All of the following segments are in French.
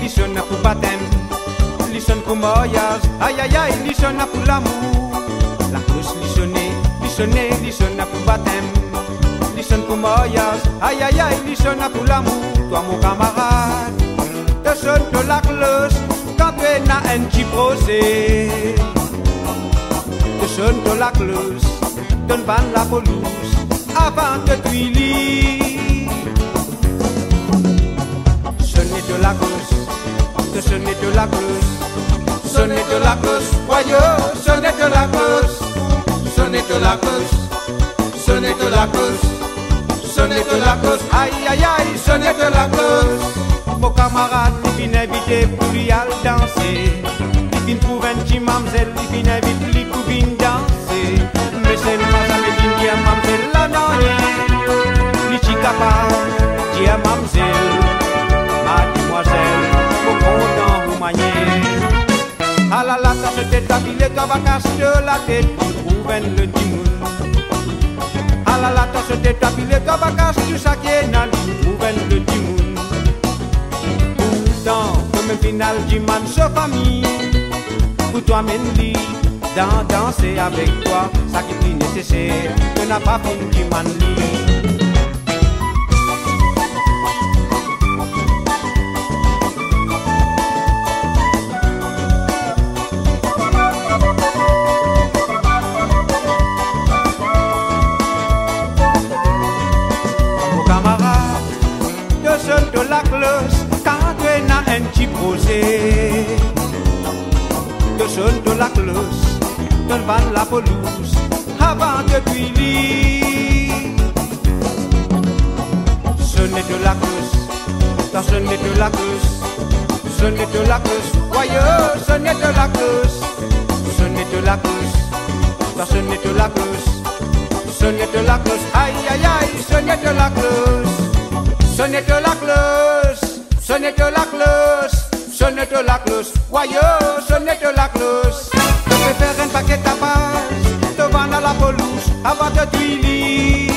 Lissona pour baptême, lissonne pour mariage, aïe aïe aïe, lissona pour l'amour. La cloche lissonna pour baptême, lissonne pour mariage, aïe aïe aïe, lissona pour l'amour. Toi mon camarade, te sonne de la cloche quand tu es na un petit procès. Te sonne de la cloche, donne pas la pelouse avant de tuiler. Sonnez de la cloche, sonnez de la cloche, sonnez de la cloche, voyons, sonnez de la cloche, sonnez de la cloche, sonnez de la cloche, sonnez de la cloche, aïe aïe aïe, sonnez de la cloche. Mon camarade, il vient inviter pour lui aller danser, il vient trouver un petit mamzelle, il vient inviter pour venir danser, mais c'est le mazamé qui vient mamzelle la non, il est capable, dit à mamzelle. Mademoiselle, au content vous maniez. À la lata se détabile, toi va casser la tête, trouve le timoun. À la lata se détabile, toi va casser sa kienal, trouve le timoun. Pourtant, comme final du man, sa famille, pour toi Mendy, danser avec toi, ça qui est plus nécessaire, que n'a pas fini du man. De la cloche, quand tu es na un petit procès. De sonne de la cloche, donne pas la pelouse avant de tuiler. Sonnez de la cloche, sonnez de la cloche, sonnez de la cloche, voyons, sonnez de la cloche, sonnez de la cloche, sonnez de la cloche, sonnez de la cloche, aïe aïe aïe, sonnez de la cloche. Sonnez de la cloche, sonnez de la cloche, sonnez de la cloche, voyons, sonnez de la cloche. Je peux faire un paquet à base, devant la pelouse, avant de tuiler.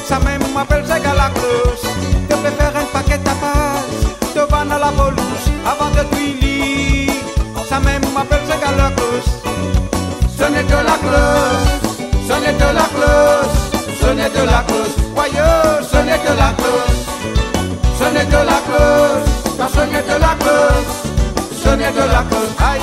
Ça même m'appelle c'est la cloche. Je peux faire un paquet à base, devant la pelouse, avant de tuiler. Ça même m'appelle c'est la cloche. Sonnez de la cloche, sonnez de la cloche, sonnez de la cloche, voyons, sonnez de la cloche. Sonnez de la cloche, sonnez de la cloche, sonnez de la cloche, aïe